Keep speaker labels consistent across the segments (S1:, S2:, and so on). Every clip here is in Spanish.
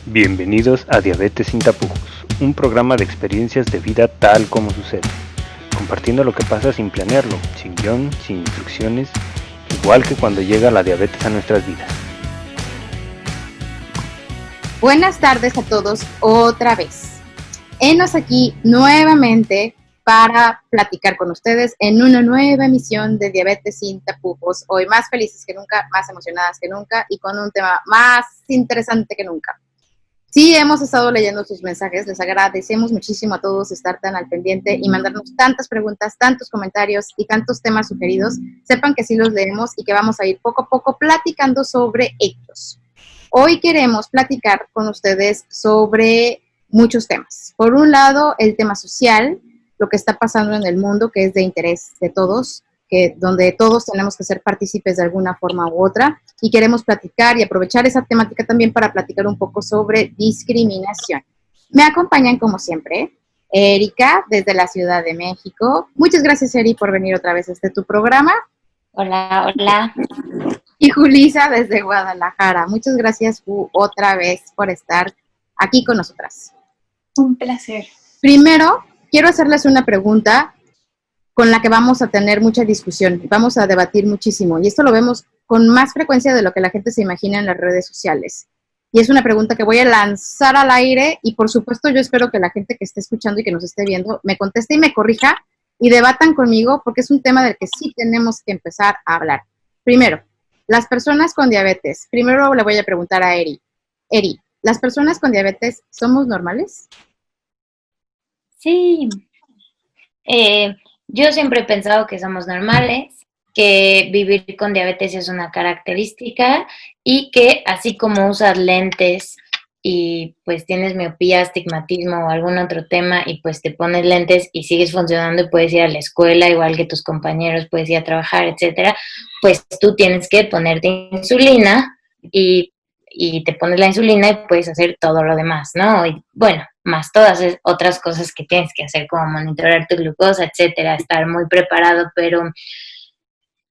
S1: Bienvenidos a Diabetes sin tapujos, un programa de experiencias de vida tal como sucede, compartiendo lo que pasa sin planearlo, sin guión, sin instrucciones, igual que cuando llega la diabetes a nuestras vidas.
S2: Buenas tardes a todos otra vez. Henos aquí nuevamente para platicar con ustedes en una nueva emisión de Diabetes sin tapujos. Hoy más felices que nunca, más emocionadas que nunca y con un tema más interesante que nunca. Sí, hemos estado leyendo sus mensajes, les agradecemos muchísimo a todos estar tan al pendiente y mandarnos tantas preguntas, tantos comentarios y tantos temas sugeridos. Sepan que sí los leemos y que vamos a ir poco a poco platicando sobre ellos. Hoy queremos platicar con ustedes sobre muchos temas. Por un lado, el tema social, lo que está pasando en el mundo, que es de interés de todos, donde todos tenemos que ser partícipes de alguna forma u otra, y queremos platicar y aprovechar esa temática también para platicar un poco sobre discriminación. Me acompañan, como siempre, Erika, desde la Ciudad de México. Muchas gracias, Eri, por venir otra vez a tu programa.
S3: Hola, hola.
S2: Y Julisa, desde Guadalajara. Muchas gracias, otra vez por estar aquí con nosotras.
S3: Un placer.
S2: Primero, quiero hacerles una pregunta con la que vamos a tener mucha discusión, vamos a debatir muchísimo, y esto lo vemos con más frecuencia de lo que la gente se imagina en las redes sociales. Y es una pregunta que voy a lanzar al aire, y por supuesto yo espero que la gente que esté escuchando y que nos esté viendo me conteste y me corrija, y debatan conmigo, porque es un tema del que sí tenemos que empezar a hablar. Primero, las personas con diabetes. Primero le voy a preguntar a Eri. Eri, ¿las personas con diabetes somos normales?
S3: Sí. Yo siempre he pensado que somos normales, que vivir con diabetes es una característica y que así como usas lentes y pues tienes miopía, astigmatismo o algún otro tema y pues te pones lentes y sigues funcionando y puedes ir a la escuela igual que tus compañeros, puedes ir a trabajar, etcétera, pues tú tienes que ponerte insulina y te pones la insulina y puedes hacer todo lo demás, ¿no? Y bueno, más todas otras cosas que tienes que hacer, como monitorear tu glucosa, etcétera, estar muy preparado, pero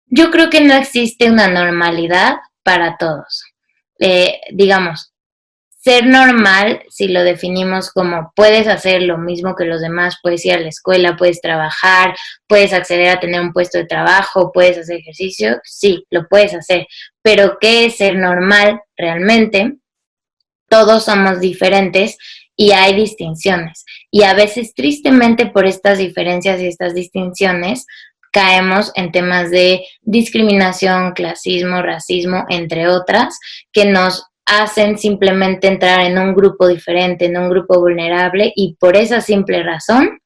S3: yo creo que no existe una normalidad para todos. Digamos, ser normal, si lo definimos como puedes hacer lo mismo que los demás, puedes ir a la escuela, puedes trabajar, puedes acceder a tener un puesto de trabajo, puedes hacer ejercicio, sí, lo puedes hacer. Pero ¿qué es ser normal realmente? Todos somos diferentes y hay distinciones. Y a veces, tristemente, por estas diferencias y estas distinciones, caemos en temas de discriminación, clasismo, racismo, entre otras, que nos hacen simplemente entrar en un grupo diferente, en un grupo vulnerable, y por esa simple razón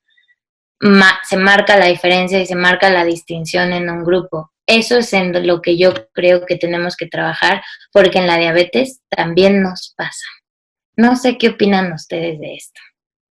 S3: se marca la diferencia y se marca la distinción en un grupo. Eso es en lo que yo creo que tenemos que trabajar, porque en la diabetes también nos pasa. No sé qué opinan ustedes de esto.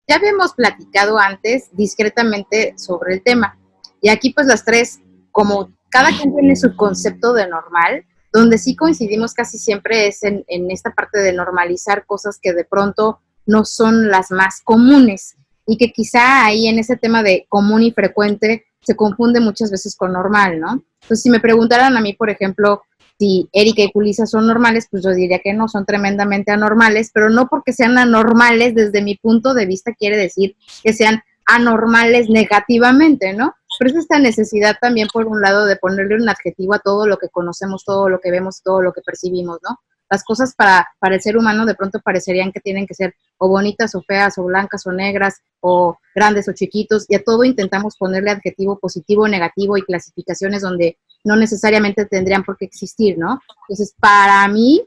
S2: Ya habíamos platicado antes discretamente sobre el tema, y aquí pues las tres, como cada quien tiene su concepto de normal, donde sí coincidimos casi siempre es en esta parte de normalizar cosas que de pronto no son las más comunes, y que quizá ahí en ese tema de común y frecuente se confunde muchas veces con normal, ¿no? Entonces, si me preguntaran a mí, por ejemplo, si Erika y Julisa son normales, pues yo diría que no, son tremendamente anormales, pero no porque sean anormales desde mi punto de vista quiere decir que sean anormales negativamente, ¿no? Pero es esta necesidad también, por un lado, de ponerle un adjetivo a todo lo que conocemos, todo lo que vemos, todo lo que percibimos, ¿no? Las cosas para el ser humano de pronto parecerían que tienen que ser o bonitas o feas o blancas o negras o grandes o chiquitos, y a todo intentamos ponerle adjetivo positivo o negativo y clasificaciones donde no necesariamente tendrían por qué existir, ¿no? Entonces, para mí,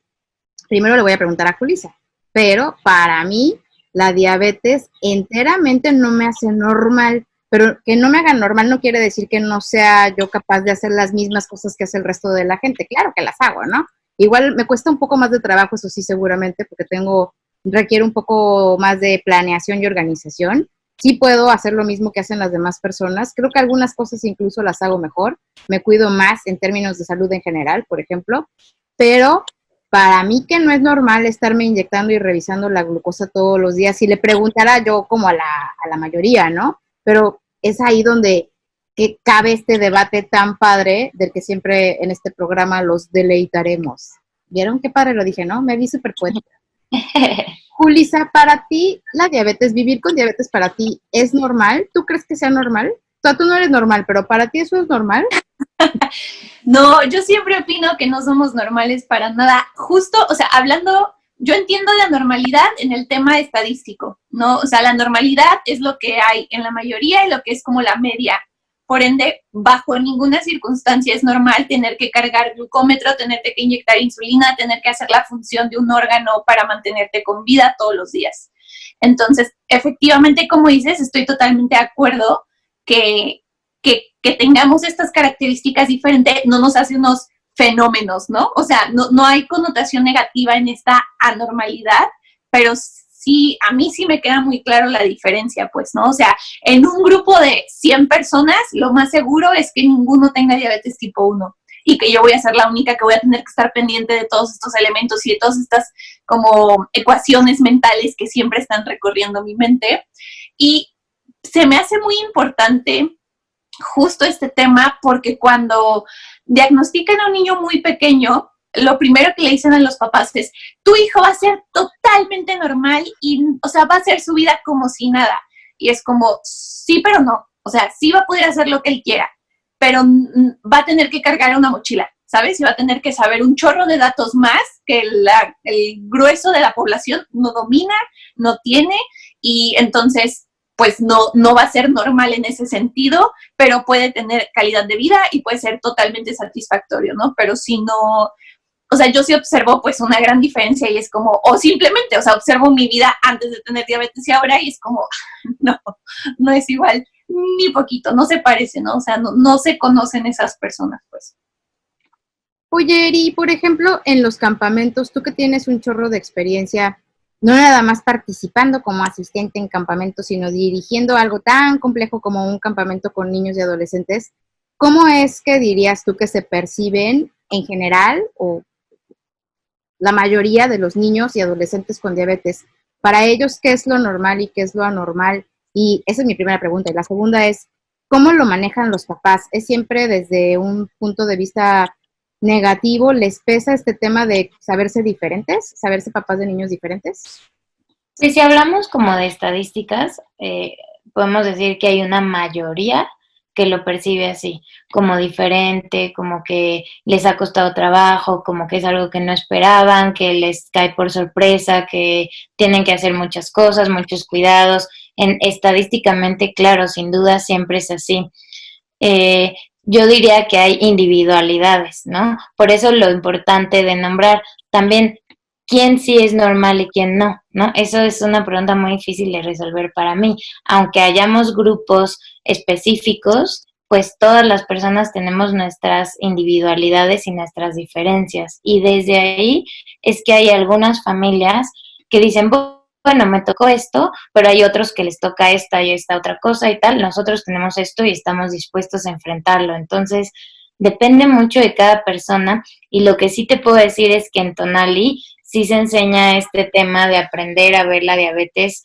S2: primero le voy a preguntar a Julisa, pero para mí la diabetes enteramente no me hace normal, pero que no me haga normal no quiere decir que no sea yo capaz de hacer las mismas cosas que hace el resto de la gente. Claro que las hago, ¿no? Igual me cuesta un poco más de trabajo, eso sí, seguramente, porque requiere un poco más de planeación y organización. Sí puedo hacer lo mismo que hacen las demás personas. Creo que algunas cosas incluso las hago mejor. Me cuido más en términos de salud en general, por ejemplo. Pero para mí que no es normal estarme inyectando y revisando la glucosa todos los días. Si le preguntara yo como a la mayoría, ¿no? Pero es ahí donde que cabe este debate tan padre del que siempre en este programa los deleitaremos. ¿Vieron qué padre lo dije, no? Me vi súper poética. Julisa, para ti, la diabetes, vivir con diabetes para ti, ¿es normal? ¿Tú crees que sea normal? O sea, tú no eres normal, pero para ti eso es normal.
S4: No, yo siempre opino que no somos normales para nada. Justo, o sea, hablando, yo entiendo la normalidad en el tema estadístico, ¿no? O sea, la normalidad es lo que hay en la mayoría y lo que es como la media. Por ende, bajo ninguna circunstancia es normal tener que cargar glucómetro, tenerte que inyectar insulina, tener que hacer la función de un órgano para mantenerte con vida todos los días. Entonces, efectivamente, como dices, estoy totalmente de acuerdo que, que tengamos estas características diferentes no nos hace unos fenómenos, ¿no? O sea, no hay connotación negativa en esta anormalidad, pero sí, a mí sí me queda muy claro la diferencia, pues, ¿no? O sea, en un grupo de 100 personas, lo más seguro es que ninguno tenga diabetes tipo 1 y que yo voy a ser la única que voy a tener que estar pendiente de todos estos elementos y de todas estas como ecuaciones mentales que siempre están recorriendo mi mente. Y se me hace muy importante justo este tema porque cuando diagnostican a un niño muy pequeño, lo primero que le dicen a los papás es, tu hijo va a ser totalmente normal y, o sea, va a hacer su vida como si nada. Y es como, sí, pero no. O sea, sí va a poder hacer lo que él quiera, pero va a tener que cargar una mochila, ¿sabes? Y va a tener que saber un chorro de datos más que el grueso de la población no domina, no tiene, y entonces pues no va a ser normal en ese sentido, pero puede tener calidad de vida y puede ser totalmente satisfactorio, ¿no? Pero si no, o sea, yo sí observo pues una gran diferencia y es como, o simplemente, o sea, observo mi vida antes de tener diabetes y ahora y es como, no es igual, ni poquito, no se parece, ¿no? O sea, no se conocen esas personas, pues.
S2: Oye, Eri, por ejemplo, en los campamentos, tú que tienes un chorro de experiencia, no nada más participando como asistente en campamentos, sino dirigiendo algo tan complejo como un campamento con niños y adolescentes, ¿cómo es que dirías tú que se perciben en general o la mayoría de los niños y adolescentes con diabetes? Para ellos, ¿qué es lo normal y qué es lo anormal? Y esa es mi primera pregunta. Y la segunda es, ¿cómo lo manejan los papás? ¿Es siempre desde un punto de vista negativo? ¿Les pesa este tema de saberse diferentes, saberse papás de niños diferentes?
S3: Pues si hablamos como de estadísticas, podemos decir que hay una mayoría que lo percibe así, como diferente, como que les ha costado trabajo, como que es algo que no esperaban, que les cae por sorpresa, que tienen que hacer muchas cosas, muchos cuidados. Estadísticamente, claro, sin duda siempre es así. Yo diría que hay individualidades, ¿no? Por eso lo importante de nombrar también quién sí es normal y quién no, ¿no? Eso es una pregunta muy difícil de resolver para mí. Aunque hayamos grupos específicos, pues todas las personas tenemos nuestras individualidades y nuestras diferencias. Y desde ahí es que hay algunas familias que dicen, bueno, me tocó esto, pero hay otros que les toca esta y esta otra cosa y tal. Nosotros tenemos esto y estamos dispuestos a enfrentarlo. Entonces, depende mucho de cada persona y lo que sí te puedo decir es que en Tonali sí se enseña este tema de aprender a ver la diabetes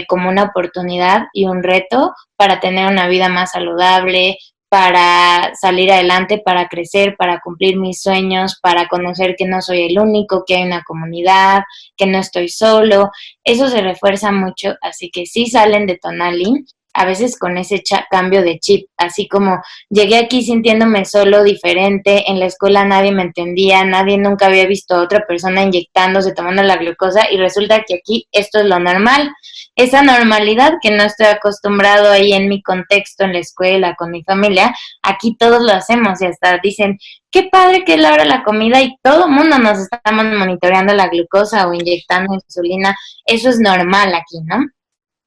S3: como una oportunidad y un reto para tener una vida más saludable, para salir adelante, para crecer, para cumplir mis sueños, para conocer que no soy el único, que hay una comunidad, que no estoy solo. Eso se refuerza mucho, así que sí salen de Tonali, a veces con ese cambio de chip, así como llegué aquí sintiéndome solo, diferente, en la escuela nadie me entendía, nadie nunca había visto a otra persona inyectándose, tomando la glucosa y resulta que aquí esto es lo normal. Esa normalidad que no estoy acostumbrado ahí en mi contexto, en la escuela, con mi familia, aquí todos lo hacemos y hasta dicen, qué padre que es la hora de la comida y todo el mundo nos estamos monitoreando la glucosa o inyectando insulina, eso es normal aquí, ¿no?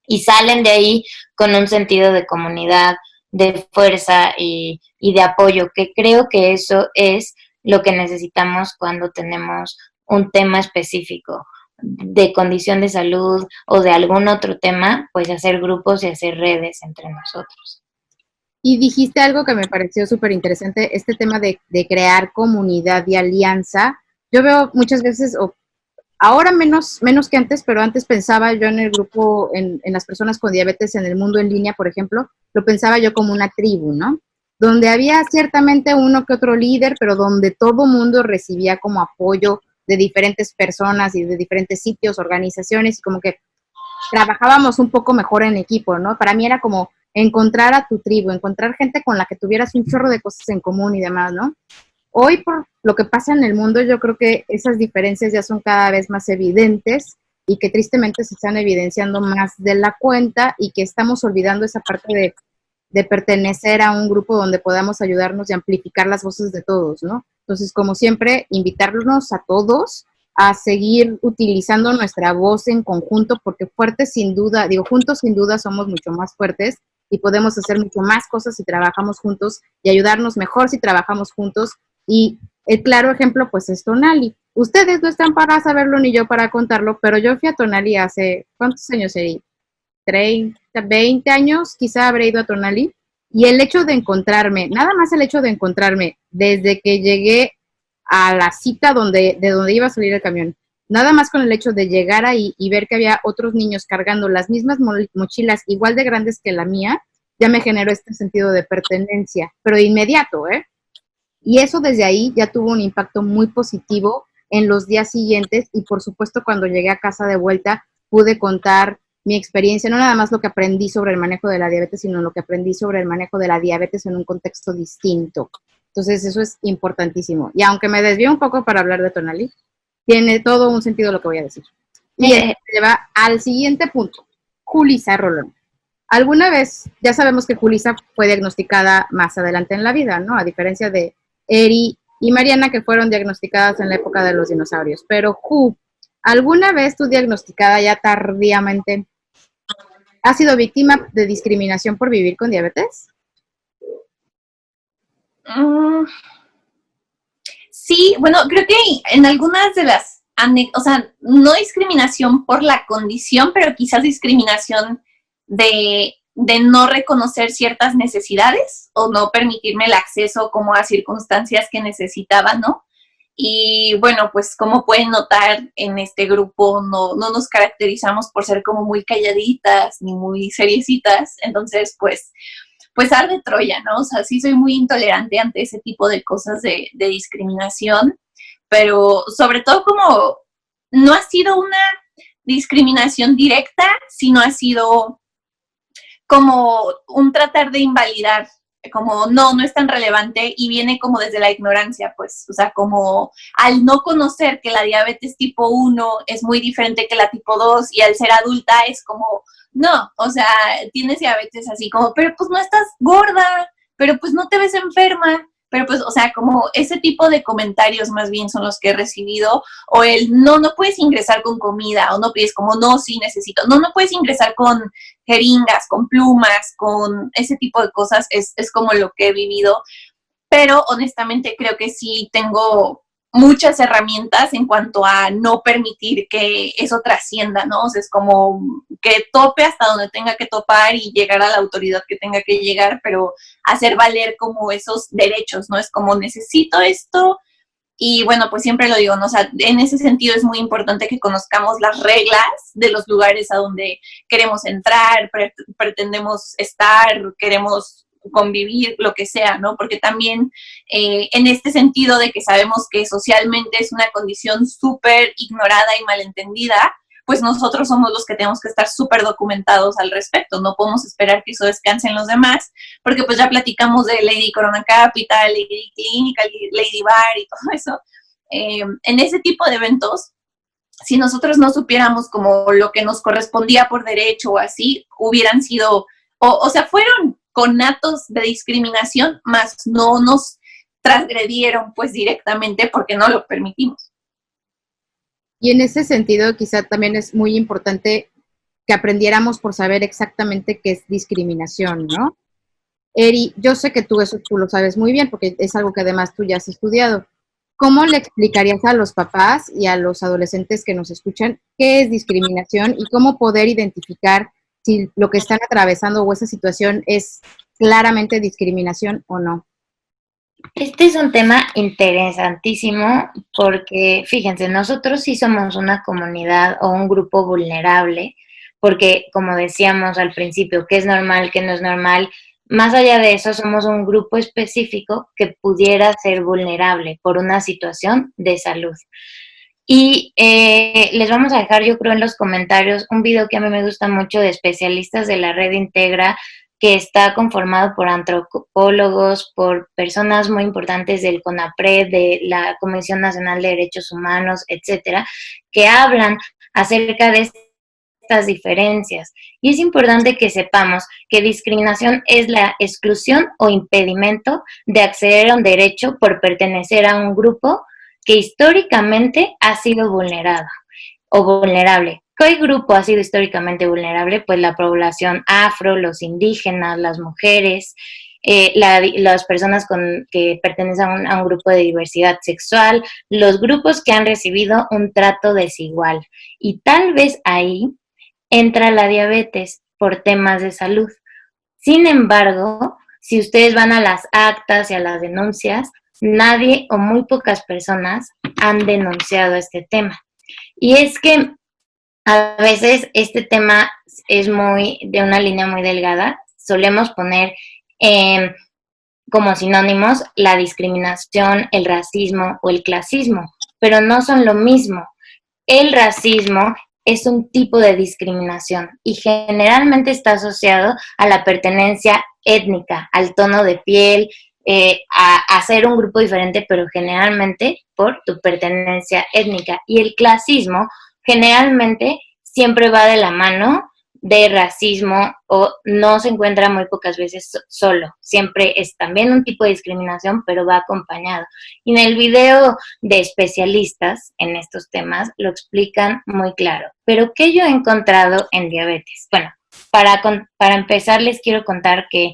S3: Y salen de ahí con un sentido de comunidad, de fuerza y de apoyo, que creo que eso es lo que necesitamos cuando tenemos un tema específico de condición de salud o de algún otro tema, pues hacer grupos y hacer redes entre nosotros.
S2: Y dijiste algo que me pareció súper interesante, este tema de crear comunidad y alianza. Yo veo muchas veces, ahora menos que antes, pero antes pensaba yo en el grupo, en las personas con diabetes en el mundo en línea, por ejemplo, lo pensaba yo como una tribu, ¿no? Donde había ciertamente uno que otro líder, pero donde todo mundo recibía como apoyo de diferentes personas y de diferentes sitios, organizaciones, y como que trabajábamos un poco mejor en equipo, ¿no? Para mí era como encontrar a tu tribu, encontrar gente con la que tuvieras un chorro de cosas en común y demás, ¿no? Hoy, por lo que pasa en el mundo, yo creo que esas diferencias ya son cada vez más evidentes y que tristemente se están evidenciando más de la cuenta y que estamos olvidando esa parte de pertenecer a un grupo donde podamos ayudarnos y amplificar las voces de todos, ¿no? Entonces, como siempre, invitarnos a todos a seguir utilizando nuestra voz en conjunto, porque fuertes sin duda, digo, juntos sin duda somos mucho más fuertes y podemos hacer mucho más cosas si trabajamos juntos y ayudarnos mejor si trabajamos juntos. Y el claro ejemplo, pues, es Tonali. Ustedes no están para saberlo ni yo para contarlo, pero yo fui a Tonali hace, ¿cuántos años sería? 30, 20 años, quizá habré ido a Tonali. Y el hecho de encontrarme, nada más el hecho de encontrarme, desde que llegué a la cita de donde iba a salir el camión, nada más con el hecho de llegar ahí y ver que había otros niños cargando las mismas mochilas igual de grandes que la mía, ya me generó este sentido de pertenencia, pero de inmediato, ¿eh? Y eso desde ahí ya tuvo un impacto muy positivo en los días siguientes y por supuesto cuando llegué a casa de vuelta pude contar mi experiencia, no nada más lo que aprendí sobre el manejo de la diabetes, sino lo que aprendí sobre el manejo de la diabetes en un contexto distinto. Entonces eso es importantísimo. Y aunque me desvío un poco para hablar de Tonali, tiene todo un sentido lo que voy a decir. Y esto me lleva al siguiente punto. Julissa Rolón. Alguna vez, ya sabemos que Julissa fue diagnosticada más adelante en la vida, ¿no? A diferencia de Eri y Mariana, que fueron diagnosticadas en la época de los dinosaurios. Pero, ¿alguna vez tú diagnosticada ya tardíamente has sido víctima de discriminación por vivir con diabetes?
S4: Sí, bueno, creo que en algunas de las, o sea, no discriminación por la condición, pero quizás discriminación de no reconocer ciertas necesidades o no permitirme el acceso como a circunstancias que necesitaba, ¿no? Y bueno, pues como pueden notar, en este grupo no nos caracterizamos por ser como muy calladitas ni muy seriecitas, entonces pues arde Troya, ¿no? O sea, sí soy muy intolerante ante ese tipo de cosas de discriminación, pero sobre todo como no ha sido una discriminación directa, sino ha sido como un tratar de invalidar, como no es tan relevante y viene como desde la ignorancia, pues, o sea, como al no conocer que la diabetes tipo 1 es muy diferente que la tipo 2 y al ser adulta es como, no, o sea, tienes diabetes así como, pero pues no estás gorda, pero pues no te ves enferma, pero pues, o sea, como ese tipo de comentarios más bien son los que he recibido, o el no puedes ingresar con comida, o no pides como, no, sí necesito, no puedes ingresar con jeringas, con plumas, con ese tipo de cosas, es como lo que he vivido, pero honestamente creo que sí tengo muchas herramientas en cuanto a no permitir que eso trascienda, ¿no? O sea, es como que tope hasta donde tenga que topar y llegar a la autoridad que tenga que llegar, pero hacer valer como esos derechos, ¿no? Es como necesito esto y bueno, pues siempre lo digo, ¿no? O sea, en ese sentido es muy importante que conozcamos las reglas de los lugares a donde queremos entrar, pretendemos estar, queremos convivir, lo que sea, ¿no? Porque también en este sentido de que sabemos que socialmente es una condición súper ignorada y malentendida, pues nosotros somos los que tenemos que estar súper documentados al respecto, no podemos esperar que eso descanse en los demás, porque pues ya platicamos de Lady Corona Capital, Lady Clinical, Lady Bar y todo eso. En ese tipo de eventos, si nosotros no supiéramos como lo que nos correspondía por derecho o así, hubieran sido, o sea, fueron conatos de discriminación, más no nos transgredieron pues directamente porque no lo permitimos.
S2: Y en ese sentido, quizá también es muy importante que aprendiéramos por saber exactamente qué es discriminación, ¿no? Eri, yo sé que tú eso tú lo sabes muy bien porque es algo que además tú ya has estudiado. ¿Cómo le explicarías a los papás y a los adolescentes que nos escuchan qué es discriminación y cómo poder identificar si lo que están atravesando o esa situación es claramente discriminación o no?
S3: Este es un tema interesantísimo porque, fíjense, nosotros sí somos una comunidad o un grupo vulnerable, porque como decíamos al principio, qué es normal, qué no es normal, más allá de eso somos un grupo específico que pudiera ser vulnerable por una situación de salud. Y les vamos a dejar, yo creo, en los comentarios un video que a mí me gusta mucho de especialistas de la red Integra, que está conformado por antropólogos, por personas muy importantes del CONAPRED, de la Comisión Nacional de Derechos Humanos, etcétera, que hablan acerca de estas diferencias. Y es importante que sepamos que discriminación es la exclusión o impedimento de acceder a un derecho por pertenecer a un grupo que históricamente ha sido vulnerado o vulnerable. ¿Qué grupo ha sido históricamente vulnerable? Pues la población afro, los indígenas, las mujeres, las personas que pertenecen a un grupo de diversidad sexual, los grupos que han recibido un trato desigual. Y tal vez ahí entra la diabetes por temas de salud. Sin embargo, si ustedes van a las actas y a las denuncias, nadie o muy pocas personas han denunciado este tema. Y es que a veces este tema es de una línea muy delgada. Solemos poner como sinónimos la discriminación, el racismo o el clasismo, pero no son lo mismo. El racismo es un tipo de discriminación y generalmente está asociado a la pertenencia étnica, al tono de piel, a ser un grupo diferente, pero generalmente por tu pertenencia étnica. Y el clasismo generalmente siempre va de la mano de racismo o no se encuentra muy pocas veces solo. Siempre es también un tipo de discriminación, pero va acompañado. Y en el video de especialistas en estos temas lo explican muy claro. Pero ¿qué yo he encontrado en diabetes? Bueno, para empezar les quiero contar que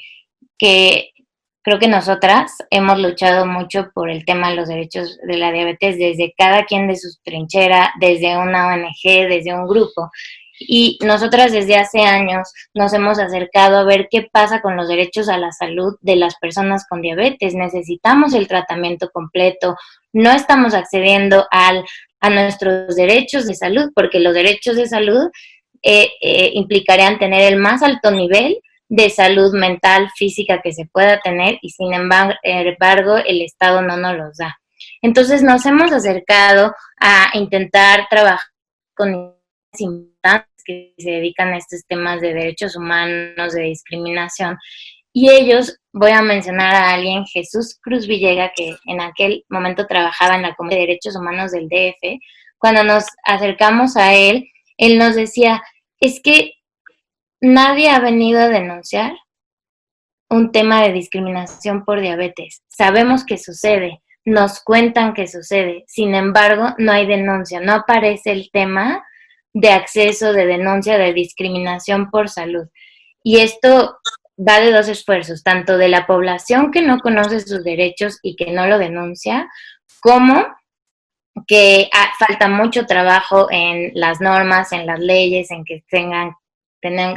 S3: creo que nosotras hemos luchado mucho por el tema de los derechos de la diabetes desde cada quien de su trinchera, desde una ONG, desde un grupo. Y nosotras desde hace años nos hemos acercado a ver qué pasa con los derechos a la salud de las personas con diabetes. Necesitamos el tratamiento completo, no estamos accediendo a nuestros derechos de salud, porque los derechos de salud implicarían tener el más alto nivel de salud mental, física que se pueda tener, y sin embargo el Estado no nos los da. Entonces nos hemos acercado a intentar trabajar con que se dedican a estos temas de derechos humanos, de discriminación, y ellos, voy a mencionar a alguien, Jesús Cruz Villega, que en aquel momento trabajaba en la Comisión de Derechos Humanos del DF. Cuando nos acercamos a él nos decía, es que nadie ha venido a denunciar un tema de discriminación por diabetes. Sabemos que sucede, nos cuentan que sucede, sin embargo, no hay denuncia, no aparece el tema de acceso, de denuncia, de discriminación por salud. Y esto va de dos esfuerzos, tanto de la población que no conoce sus derechos y que no lo denuncia, como que falta mucho trabajo en las normas, en las leyes, en que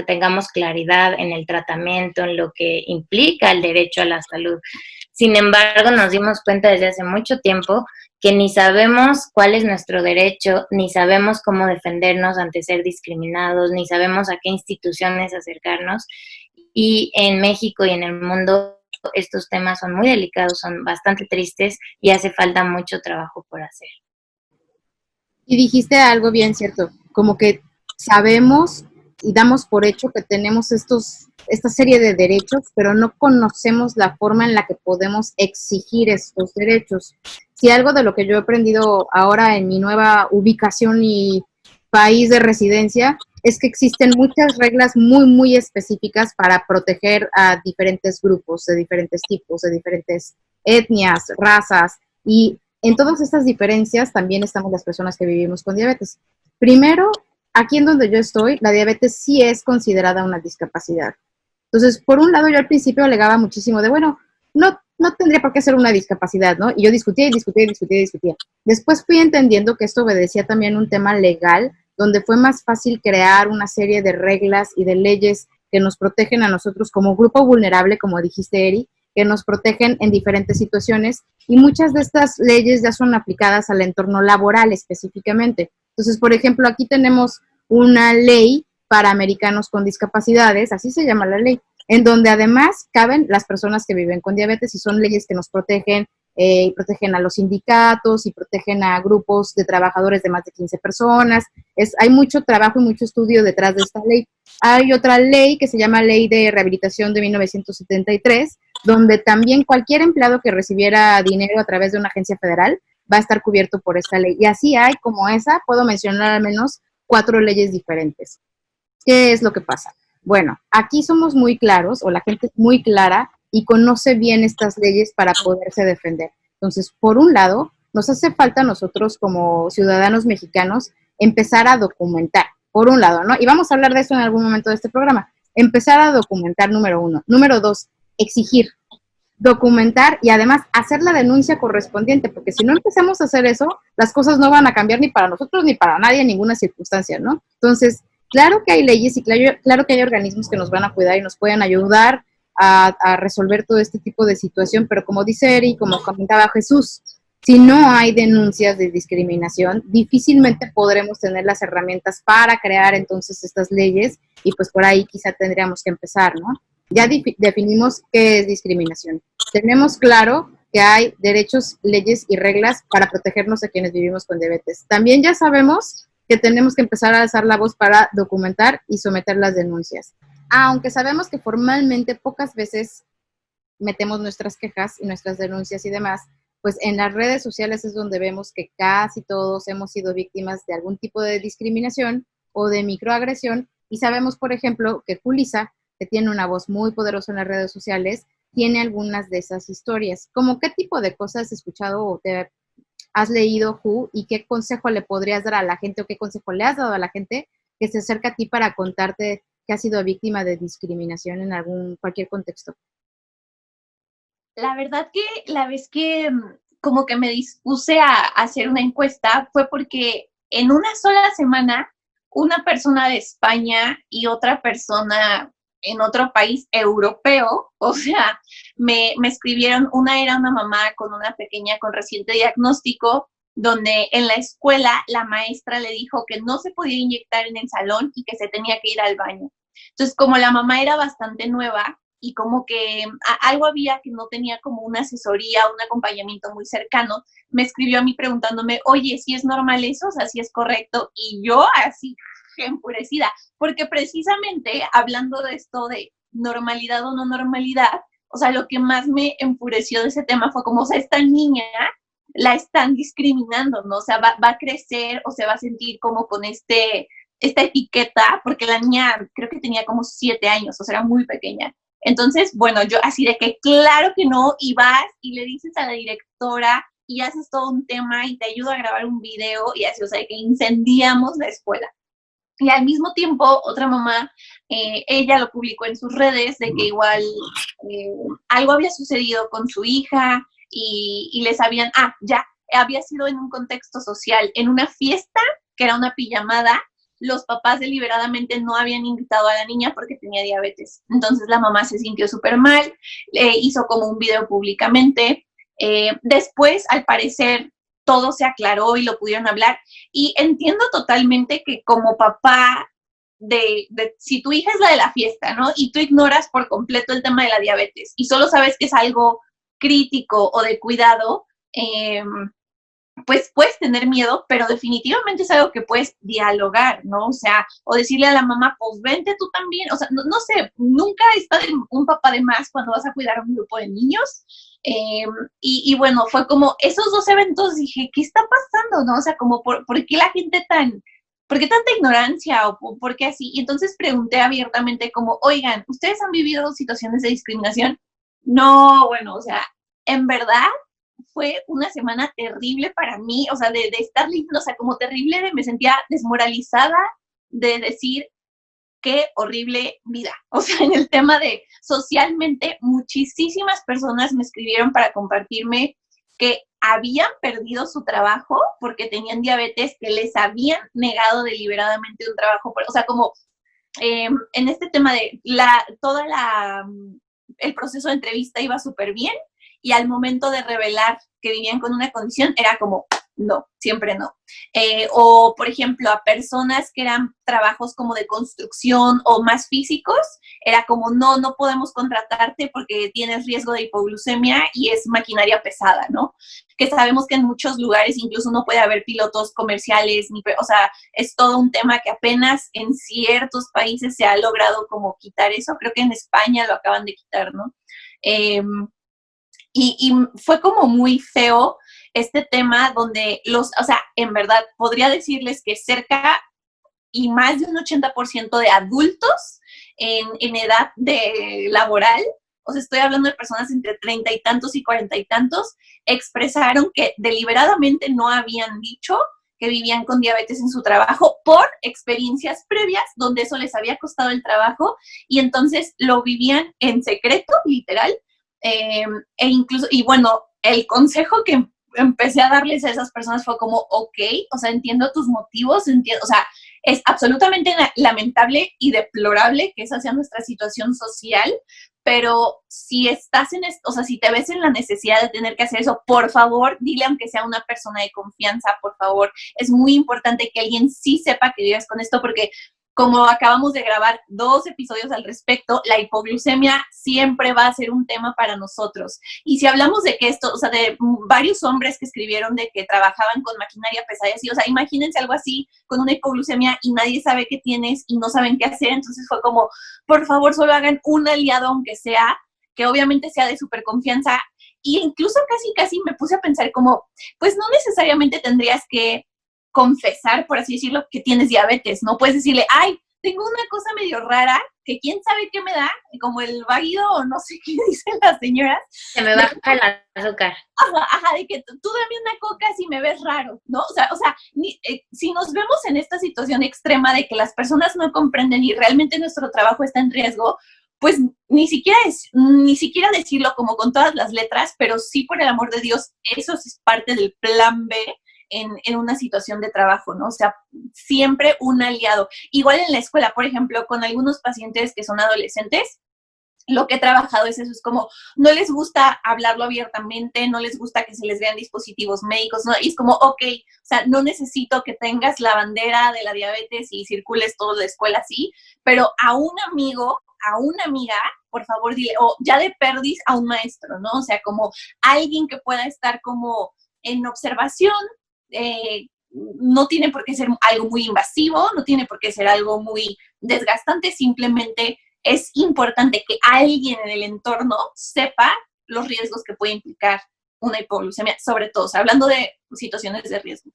S3: tengamos claridad en el tratamiento, en lo que implica el derecho a la salud. Sin embargo, nos dimos cuenta desde hace mucho tiempo que ni sabemos cuál es nuestro derecho, ni sabemos cómo defendernos ante ser discriminados, ni sabemos a qué instituciones acercarnos. Y en México y en el mundo estos temas son muy delicados, son bastante tristes y hace falta mucho trabajo por hacer.
S2: Y dijiste algo bien cierto, como que sabemos y damos por hecho que tenemos esta serie de derechos, pero no conocemos la forma en la que podemos exigir estos derechos. Si algo de lo que yo he aprendido ahora en mi nueva ubicación y país de residencia es que existen muchas reglas muy, muy específicas para proteger a diferentes grupos de diferentes tipos, de diferentes etnias, razas, y en todas estas diferencias también estamos las personas que vivimos con diabetes. Primero, aquí en donde yo estoy, la diabetes sí es considerada una discapacidad. Entonces, por un lado, yo al principio alegaba muchísimo de, bueno, no tendría por qué ser una discapacidad, ¿no? Y yo discutía. Después fui entendiendo que esto obedecía también un tema legal, donde fue más fácil crear una serie de reglas y de leyes que nos protegen a nosotros como grupo vulnerable, como dijiste, Eri, que nos protegen en diferentes situaciones, y muchas de estas leyes ya son aplicadas al entorno laboral específicamente. Entonces, por ejemplo, aquí tenemos una ley para americanos con discapacidades, así se llama la ley, en donde además caben las personas que viven con diabetes, y son leyes que nos protegen protegen a los sindicatos y protegen a grupos de trabajadores de más de 15 personas. Hay mucho trabajo y mucho estudio detrás de esta ley. Hay otra ley que se llama Ley de Rehabilitación de 1973, donde también cualquier empleado que recibiera dinero a través de una agencia federal va a estar cubierto por esta ley. Y así hay, como esa, puedo mencionar al menos 4 leyes diferentes. ¿Qué es lo que pasa? Bueno, aquí somos muy claros, o la gente es muy clara y conoce bien estas leyes para poderse defender. Entonces, por un lado, nos hace falta a nosotros como ciudadanos mexicanos empezar a documentar, por un lado, ¿no? Y vamos a hablar de eso en algún momento de este programa. Empezar a documentar, número 1. Número 2, exigir. Documentar y además hacer la denuncia correspondiente, porque si no empezamos a hacer eso, las cosas no van a cambiar ni para nosotros ni para nadie en ninguna circunstancia, ¿no? Entonces, claro que hay leyes y claro que hay organismos que nos van a cuidar y nos pueden ayudar a resolver todo este tipo de situación, pero como dice Eri, como comentaba Jesús, si no hay denuncias de discriminación, difícilmente podremos tener las herramientas para crear entonces estas leyes y pues por ahí quizá tendríamos que empezar, ¿no? Ya definimos qué es discriminación. Tenemos claro que hay derechos, leyes y reglas para protegernos a quienes vivimos con diabetes. También ya sabemos que tenemos que empezar a alzar la voz para documentar y someter las denuncias. Aunque sabemos que formalmente pocas veces metemos nuestras quejas y nuestras denuncias y demás, pues en las redes sociales es donde vemos que casi todos hemos sido víctimas de algún tipo de discriminación o de microagresión y sabemos, por ejemplo, que Julissa, que tiene una voz muy poderosa en las redes sociales, tiene algunas de esas historias. ¿Cómo qué tipo de cosas has escuchado o te has leído, Ju, y qué consejo le podrías dar a la gente o qué consejo le has dado a la gente que se acerca a ti para contarte que ha sido víctima de discriminación en cualquier contexto?
S4: La verdad que la vez que como que me dispuse a hacer una encuesta fue porque en una sola semana una persona de España y otra persona en otro país europeo, o sea, me escribieron, una era una mamá con una pequeña con reciente diagnóstico, donde en la escuela la maestra le dijo que no se podía inyectar en el salón y que se tenía que ir al baño. Entonces, como la mamá era bastante nueva y como que algo había que no tenía como una asesoría, un acompañamiento muy cercano, me escribió a mí preguntándome, oye, ¿si es normal eso? O sea, ¿si es correcto? Y yo así, enfurecida, porque precisamente hablando de esto de normalidad o no normalidad, o sea, lo que más me enfureció de ese tema fue como, o sea, esta niña la están discriminando, ¿no? O sea, va a crecer o se va a sentir como con esta etiqueta, porque la niña creo que tenía como 7 años, o sea, era muy pequeña. Entonces, bueno, yo así de que claro que no, y vas y le dices a la directora y haces todo un tema y te ayudo a grabar un video y así, o sea, que incendiamos la escuela. Y al mismo tiempo, otra mamá, ella lo publicó en sus redes de que igual algo había sucedido con su hija y les habían, había sido en un contexto social, en una fiesta que era una pijamada, los papás deliberadamente no habían invitado a la niña porque tenía diabetes. Entonces la mamá se sintió súper mal, hizo como un video públicamente. Después, al parecer, todo se aclaró y lo pudieron hablar. Y entiendo totalmente que como papá, si tu hija es la de la fiesta, ¿no? Y tú ignoras por completo el tema de la diabetes y solo sabes que es algo crítico o de cuidado, pues puedes tener miedo, pero definitivamente es algo que puedes dialogar, ¿no? O sea, o decirle a la mamá, pues vente tú también. O sea, no sé, nunca está un papá de más cuando vas a cuidar a un grupo de niños. Y bueno, fue como esos 2 eventos, dije, ¿qué está pasando, no? O sea, como, ¿por qué la gente por qué tanta ignorancia o por qué así? Y entonces pregunté abiertamente como, oigan, ¿ustedes han vivido situaciones de discriminación? No, bueno, o sea, en verdad fue una semana terrible para mí, o sea, de estar leyendo, o sea, como terrible, me sentía desmoralizada de decir, qué horrible vida. O sea, en el tema de socialmente, muchísimas personas me escribieron para compartirme que habían perdido su trabajo porque tenían diabetes, que les habían negado deliberadamente un trabajo. O sea, como en este tema de el proceso de entrevista iba súper bien y al momento de revelar que vivían con una condición era como no, siempre no. O, por ejemplo, a personas que eran trabajos como de construcción o más físicos, era como, no podemos contratarte porque tienes riesgo de hipoglucemia y es maquinaria pesada, ¿no? Que sabemos que en muchos lugares incluso no puede haber pilotos comerciales, o sea, es todo un tema que apenas en ciertos países se ha logrado como quitar eso. Creo que en España lo acaban de quitar, ¿no? Y fue como muy feo este tema donde o sea, en verdad, podría decirles que cerca y más de un 80% de adultos en edad de laboral, o sea, estoy hablando de personas entre 30 y tantos y 40 y tantos, expresaron que deliberadamente no habían dicho que vivían con diabetes en su trabajo por experiencias previas donde eso les había costado el trabajo y entonces lo vivían en secreto, literal, e incluso, y bueno, el consejo que empecé a darles a esas personas fue como, ok, o sea, entiendo tus motivos, entiendo, o sea, es absolutamente lamentable y deplorable que esa sea nuestra situación social, pero si estás en esto, o sea, si te ves en la necesidad de tener que hacer eso, por favor, dile aunque sea una persona de confianza, por favor. Es muy importante que alguien sí sepa que vives con esto porque como acabamos de grabar 2 episodios al respecto, la hipoglucemia siempre va a ser un tema para nosotros. Y si hablamos de que esto, o sea, de varios hombres que escribieron de que trabajaban con maquinaria pesada y así, o sea, imagínense algo así con una hipoglucemia y nadie sabe qué tienes y no saben qué hacer, entonces fue como, por favor, solo hagan un aliado, aunque sea, que obviamente sea de súper confianza. Y incluso casi me puse a pensar como, pues no necesariamente tendrías que confesar, por así decirlo, que tienes diabetes, ¿no? Puedes decirle, ay, tengo una cosa medio rara, que quién sabe qué me da, como el váguido o no sé qué dicen las señoras.
S3: Se me baja el azúcar.
S4: Ajá, de que tú dame una coca si me ves raro, ¿no? O sea si nos vemos en esta situación extrema de que las personas no comprenden y realmente nuestro trabajo está en riesgo, pues ni siquiera decirlo como con todas las letras, pero sí, por el amor de Dios, eso es parte del plan B en una situación de trabajo, ¿no? O sea, siempre un aliado. Igual en la escuela, por ejemplo, con algunos pacientes que son adolescentes, lo que he trabajado es eso, es como, no les gusta hablarlo abiertamente, no les gusta que se les vean dispositivos médicos, ¿no? Y es como, ok, o sea, no necesito que tengas la bandera de la diabetes y circules toda la escuela así, pero a un amigo, a una amiga, por favor dile, o ya de perdiz a un maestro, ¿no? O sea, como alguien que pueda estar como en observación, no tiene por qué ser algo muy invasivo, no tiene por qué ser algo muy desgastante, simplemente es importante que alguien en el entorno sepa los riesgos que puede implicar una hipoglucemia, sobre todo, o sea, hablando de situaciones de riesgo.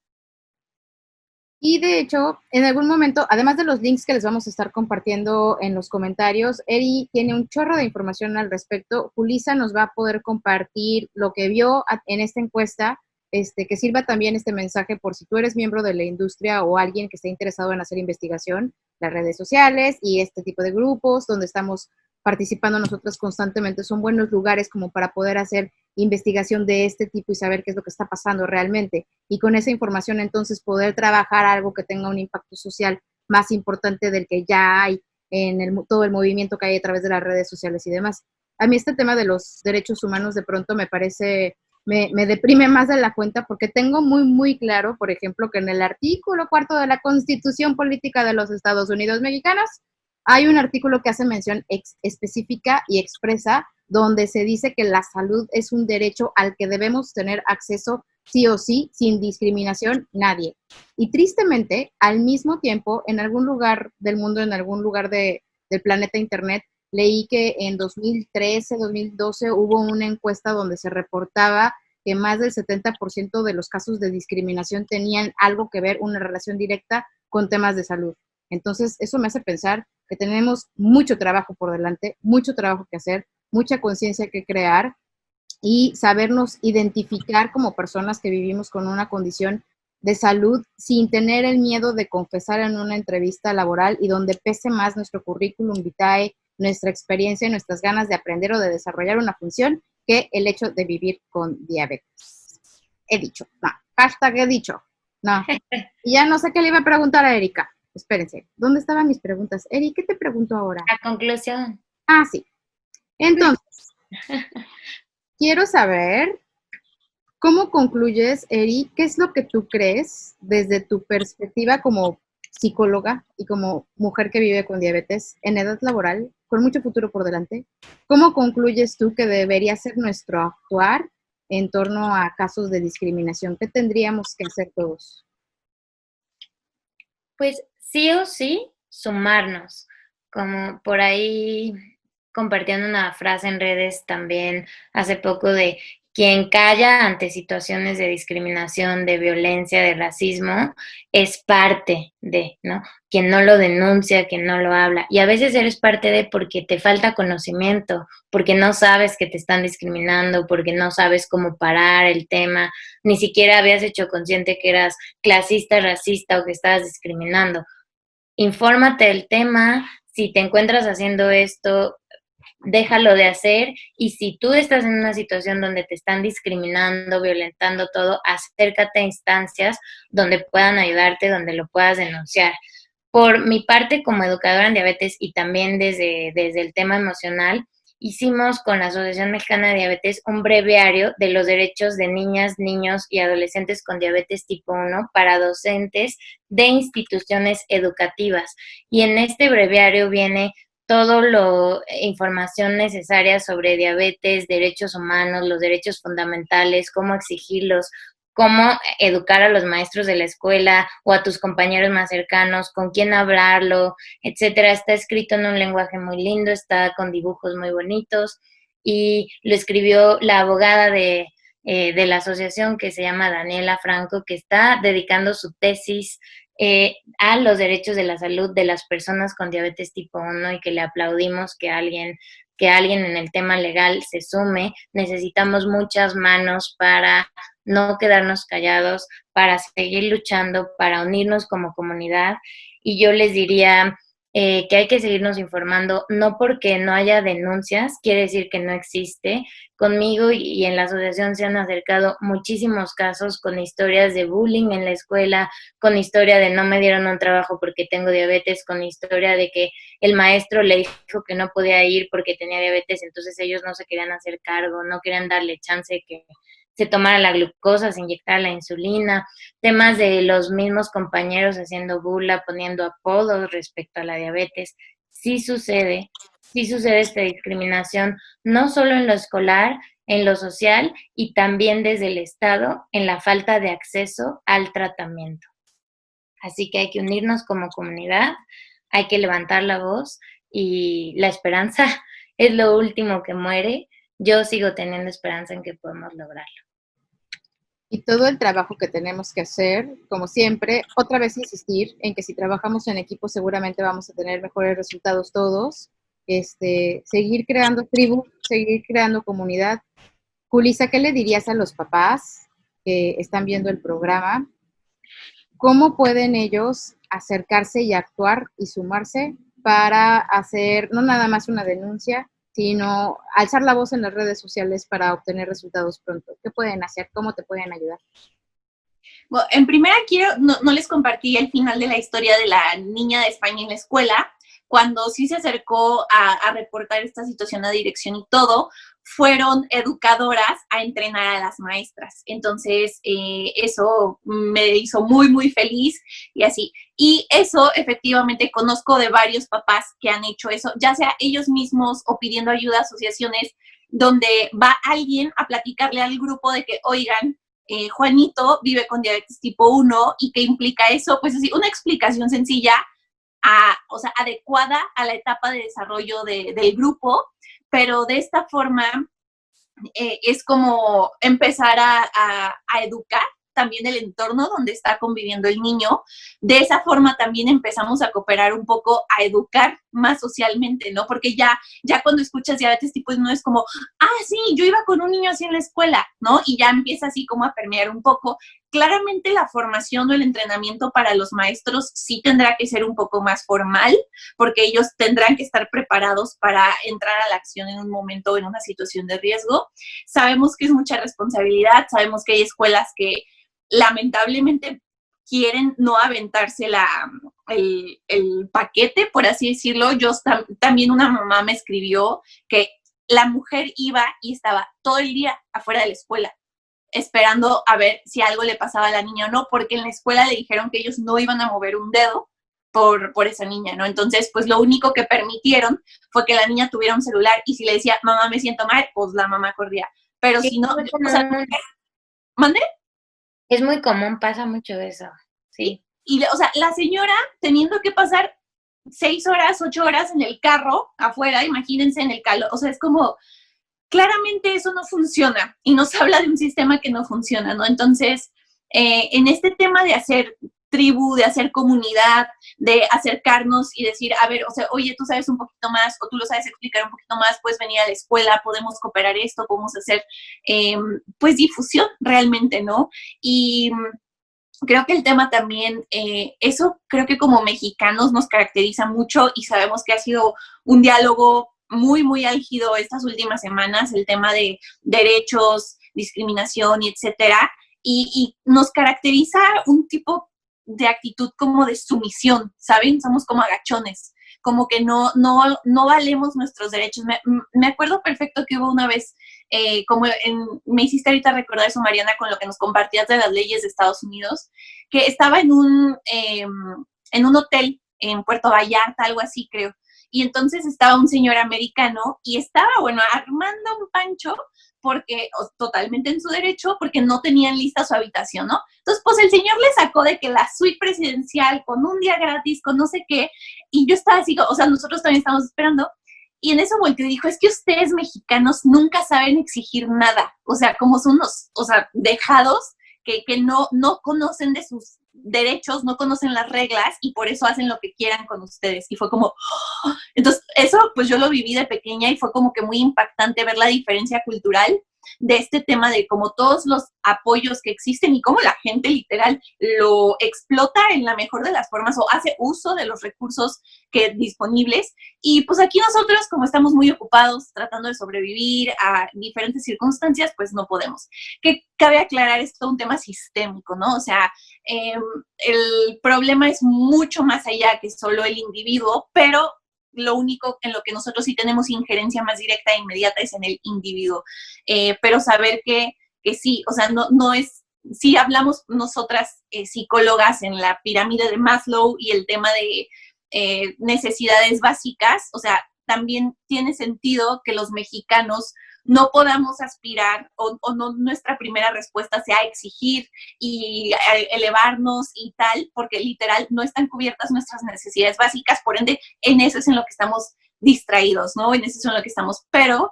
S2: Y de hecho, en algún momento, además de los links que les vamos a estar compartiendo en los comentarios, Eri tiene un chorro de información al respecto. Julissa nos va a poder compartir lo que vio en esta encuesta, que sirva también este mensaje por si tú eres miembro de la industria o alguien que esté interesado en hacer investigación, las redes sociales y este tipo de grupos donde estamos participando nosotros constantemente son buenos lugares como para poder hacer investigación de este tipo y saber qué es lo que está pasando realmente. Y con esa información entonces poder trabajar algo que tenga un impacto social más importante del que ya hay en todo el movimiento que hay a través de las redes sociales y demás. A mí este tema de los derechos humanos de pronto me parece, me deprime más de la cuenta porque tengo muy claro, por ejemplo, que en el artículo 4 de la Constitución Política de los Estados Unidos Mexicanos hay un artículo que hace mención específica y expresa donde se dice que la salud es un derecho al que debemos tener acceso sí o sí, sin discriminación, nadie. Y tristemente, al mismo tiempo, en algún lugar del mundo, en algún lugar del planeta Internet, leí que en 2013, 2012 hubo una encuesta donde se reportaba que más del 70% de los casos de discriminación tenían algo que ver, una relación directa con temas de salud. Entonces, eso me hace pensar que tenemos mucho trabajo por delante, mucho trabajo que hacer, mucha conciencia que crear y sabernos identificar como personas que vivimos con una condición de salud sin tener el miedo de confesar en una entrevista laboral y donde pese más nuestro currículum vitae, nuestra experiencia y nuestras ganas de aprender o de desarrollar una función que el hecho de vivir con diabetes. He dicho, no, hashtag he dicho, no. Y ya no sé qué le iba a preguntar a Erika. Espérense, ¿dónde estaban mis preguntas? Eri, ¿qué te pregunto ahora?
S3: La conclusión.
S2: Ah, sí. Entonces, quiero saber ¿Cómo concluyes, Eri? ¿Qué es lo que tú crees desde tu perspectiva como psicóloga y como mujer que vive con diabetes en edad laboral, con mucho futuro por delante? ¿Cómo concluyes tú que debería ser nuestro actuar en torno a casos de discriminación? ¿Qué tendríamos que hacer todos?
S3: Pues sí o sí, sumarnos. Como por ahí compartiendo una frase en redes también hace poco de quien calla ante situaciones de discriminación, de violencia, de racismo, es parte de, ¿no? Quien no lo denuncia, quien no lo habla. Y a veces eres parte de porque te falta conocimiento, porque no sabes que te están discriminando, porque no sabes cómo parar el tema, ni siquiera habías hecho consciente que eras clasista, racista o que estabas discriminando. Infórmate del tema, si te encuentras haciendo esto, déjalo de hacer, y si tú estás en una situación donde te están discriminando, violentando todo, acércate a instancias donde puedan ayudarte, donde lo puedas denunciar. Por mi parte, como educadora en diabetes y también desde el tema emocional, hicimos con la Asociación Mexicana de Diabetes un breviario de los derechos de niñas, niños y adolescentes con diabetes tipo 1 para docentes de instituciones educativas. Y en este breviario viene todo lo información necesaria sobre diabetes, derechos humanos, los derechos fundamentales, cómo exigirlos, cómo educar a los maestros de la escuela o a tus compañeros más cercanos, con quién hablarlo, etcétera. Está escrito en un lenguaje muy lindo, está con dibujos muy bonitos, y lo escribió la abogada de la asociación, que se llama Daniela Franco, que está dedicando su tesis a los derechos de la salud de las personas con diabetes tipo 1, y que le aplaudimos que alguien en el tema legal se sume. Necesitamos muchas manos para no quedarnos callados, para seguir luchando, para unirnos como comunidad. Y yo les diría que hay que seguirnos informando, no porque no haya denuncias, quiere decir que no existe. Conmigo y en la asociación se han acercado muchísimos casos con historias de bullying en la escuela, con historia de no me dieron un trabajo porque tengo diabetes, con historia de que el maestro le dijo que no podía ir porque tenía diabetes, entonces ellos no se querían hacer cargo, no querían darle chance de que se tomara la glucosa, se inyectara la insulina, temas de los mismos compañeros haciendo burla, poniendo apodos respecto a la diabetes. Sí sucede esta discriminación, no solo en lo escolar, en lo social, y también desde el Estado en la falta de acceso al tratamiento. Así que hay que unirnos como comunidad, hay que levantar la voz, y la esperanza es lo último que muere. Yo sigo teniendo esperanza en que podemos lograrlo.
S2: Y todo el trabajo que tenemos que hacer, como siempre, otra vez insistir en que si trabajamos en equipo seguramente vamos a tener mejores resultados todos. Seguir creando tribu, seguir creando comunidad. Julissa, ¿qué le dirías a los papás que están viendo el programa? ¿Cómo pueden ellos acercarse y actuar y sumarse para hacer no nada más una denuncia, sino alzar la voz en las redes sociales para obtener resultados pronto? ¿Qué pueden hacer? ¿Cómo te pueden ayudar?
S4: Bueno, en primera no les compartí el final de la historia de la niña de España en la escuela. Cuando sí se acercó a reportar esta situación a dirección y todo, fueron educadoras a entrenar a las maestras. Entonces, eso me hizo muy, muy feliz y así. Y eso, efectivamente, conozco de varios papás que han hecho eso, ya sea ellos mismos o pidiendo ayuda a asociaciones, donde va alguien a platicarle al grupo de que, oigan, Juanito vive con diabetes tipo 1, y qué implica eso. Pues así, una explicación sencilla, o sea, adecuada a la etapa de desarrollo del grupo, pero de esta forma es como empezar a educar también el entorno donde está conviviendo el niño. De esa forma también empezamos a cooperar un poco, a educar más socialmente, ¿no? Porque ya cuando escuchas diabetes tipo 1 es como, sí, yo iba con un niño así en la escuela, ¿no? Y ya empieza así como a permear un poco. Claramente la formación o el entrenamiento para los maestros sí tendrá que ser un poco más formal, porque ellos tendrán que estar preparados para entrar a la acción en un momento o en una situación de riesgo. Sabemos que es mucha responsabilidad, sabemos que hay escuelas que lamentablemente quieren no aventarse el paquete, por así decirlo. También una mamá me escribió que la mujer iba y estaba todo el día afuera de la escuela. esperando a ver si algo le pasaba a la niña o no, porque en la escuela le dijeron que ellos no iban a mover un dedo por esa niña, ¿no? Entonces, pues lo único que permitieron fue que la niña tuviera un celular y si le decía, mamá, me siento mal, pues la mamá corría. Pero si no, o sea, ¿mande?
S3: Es muy común, pasa mucho eso, sí.
S4: Y, o sea, la señora teniendo que pasar 6 horas, 8 horas en el carro afuera, imagínense en el calor, o sea, es como, claramente eso no funciona y nos habla de un sistema que no funciona, ¿no? Entonces, en este tema de hacer tribu, de hacer comunidad, de acercarnos y decir, a ver, o sea, oye, tú sabes un poquito más o tú lo sabes explicar un poquito más, puedes venir a la escuela, podemos cooperar esto, podemos hacer, pues, difusión realmente, ¿no? Y creo que el tema también, eso creo que como mexicanos nos caracteriza mucho y sabemos que ha sido un diálogo muy, muy álgido estas últimas semanas, el tema de derechos, discriminación y etcétera, y nos caracteriza un tipo de actitud como de sumisión, ¿saben? Somos como agachones, como que no valemos nuestros derechos. Me acuerdo perfecto que hubo una vez, me hiciste ahorita recordar eso, Mariana, con lo que nos compartías de las leyes de Estados Unidos, que estaba en un hotel en Puerto Vallarta, algo así creo, y entonces estaba un señor americano y estaba, bueno, armando un pancho porque, totalmente en su derecho, porque no tenían lista su habitación, ¿no? Entonces, pues el señor le sacó de que la suite presidencial con un día gratis, con no sé qué, y yo estaba así, o sea, nosotros también estábamos esperando, y en eso volteó y dijo, es que ustedes mexicanos nunca saben exigir nada, o sea, como son unos, o sea, dejados, que no conocen de sus derechos, no conocen las reglas y por eso hacen lo que quieran con ustedes. Y fue como, ¡oh! Entonces, eso pues yo lo viví de pequeña y fue como que muy impactante ver la diferencia cultural de este tema de como todos los apoyos que existen y cómo la gente literal lo explota en la mejor de las formas o hace uso de los recursos disponibles. Y pues aquí nosotros, como estamos muy ocupados tratando de sobrevivir a diferentes circunstancias, pues no podemos. Que cabe aclarar, esto es un tema sistémico, ¿no? O sea, el problema es mucho más allá que solo el individuo, pero lo único en lo que nosotros sí tenemos injerencia más directa e inmediata es en el individuo. Pero saber que sí, o sea, no es, si hablamos nosotras psicólogas en la pirámide de Maslow y el tema de necesidades básicas, o sea, también tiene sentido que los mexicanos no podamos aspirar o no, nuestra primera respuesta sea exigir y elevarnos y tal, porque literal no están cubiertas nuestras necesidades básicas, por ende, en eso es en lo que estamos distraídos, ¿no? En eso es en lo que estamos, pero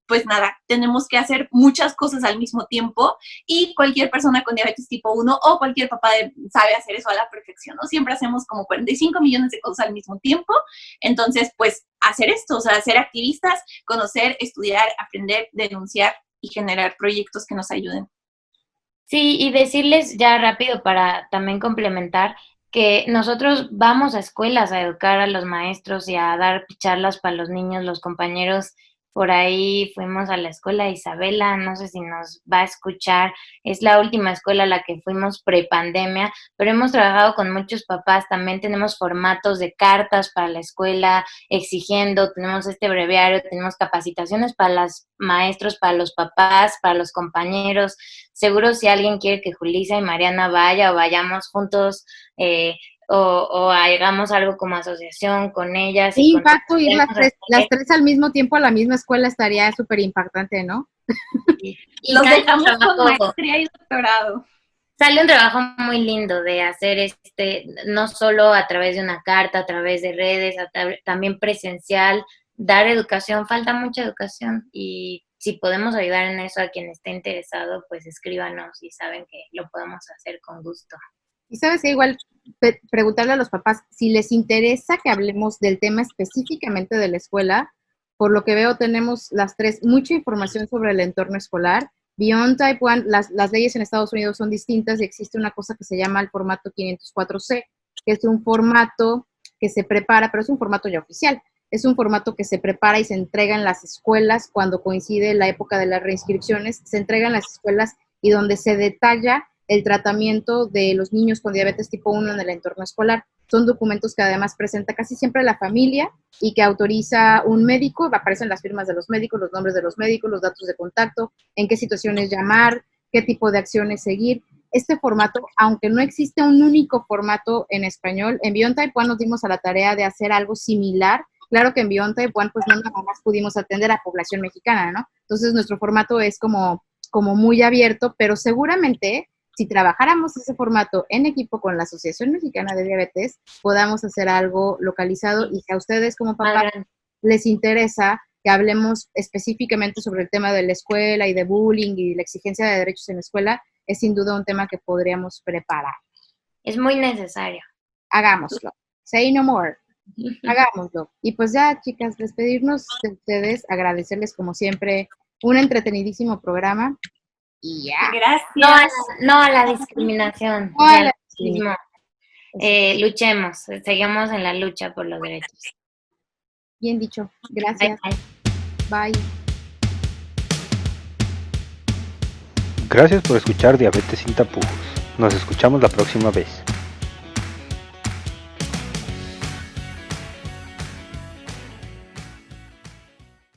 S4: pues nada, tenemos que hacer muchas cosas al mismo tiempo y cualquier persona con diabetes tipo 1 o cualquier papá sabe hacer eso a la perfección, ¿no? Siempre hacemos como 45 millones de cosas al mismo tiempo, entonces pues hacer esto, o sea, ser activistas, conocer, estudiar, aprender, denunciar y generar proyectos que nos ayuden.
S3: Sí, y decirles ya rápido para también complementar que nosotros vamos a escuelas a educar a los maestros y a dar charlas para los niños, los compañeros. Por ahí fuimos a la escuela Isabela, no sé si nos va a escuchar, es la última escuela a la que fuimos pre-pandemia, pero hemos trabajado con muchos papás, también tenemos formatos de cartas para la escuela exigiendo, tenemos este breviario, tenemos capacitaciones para los maestros, para los papás, para los compañeros. Seguro si alguien quiere que Julissa y Mariana vaya o vayamos juntos, o hagamos algo como asociación con ellas.
S2: Sí, impacto, ir las tres al mismo tiempo a la misma escuela estaría súper impactante, ¿no?
S3: Y
S4: los dejamos con maestría y doctorado.
S3: Sale un trabajo muy lindo de hacer no solo a través de una carta, a través de redes, también presencial, dar educación, falta mucha educación y si podemos ayudar en eso a quien esté interesado, pues escríbanos y saben que lo podemos hacer con gusto.
S2: Y sabes que igual preguntarle a los papás si les interesa que hablemos del tema específicamente de la escuela. Por lo que veo, tenemos las tres mucha información sobre el entorno escolar. Beyond Type 1, las leyes en Estados Unidos son distintas y existe una cosa que se llama el formato 504C, que es un formato que se prepara, pero es un formato ya oficial. Es un formato que se prepara y se entrega en las escuelas cuando coincide la época de las reinscripciones. Se entrega en las escuelas y donde se detalla el tratamiento de los niños con diabetes tipo 1 en el entorno escolar. Son documentos que además presenta casi siempre la familia y que autoriza un médico, aparecen las firmas de los médicos, los nombres de los médicos, los datos de contacto, en qué situaciones llamar, qué tipo de acciones seguir. Este formato, aunque no existe un único formato en español, en Beyond Type One nos dimos a la tarea de hacer algo similar. Claro que en Beyond Type One, pues no nada más pudimos atender a población mexicana, ¿no? Entonces nuestro formato es como muy abierto, pero seguramente si trabajáramos ese formato en equipo con la Asociación Mexicana de Diabetes, podamos hacer algo localizado y que a ustedes como papás les interesa que hablemos específicamente sobre el tema de la escuela y de bullying y la exigencia de derechos en la escuela, es sin duda un tema que podríamos preparar.
S3: Es muy necesario.
S2: Hagámoslo. Say no more. Hagámoslo. Y pues ya, chicas, despedirnos de ustedes, agradecerles como siempre un entretenidísimo programa y ya.
S4: Gracias.
S3: No a la discriminación.
S2: No a la discriminación.
S3: Luchemos, seguimos en la lucha por los derechos.
S2: Bien dicho. Gracias.
S3: Bye.
S2: Bye.
S1: Gracias por escuchar Diabetes sin tapujos. Nos escuchamos la próxima vez.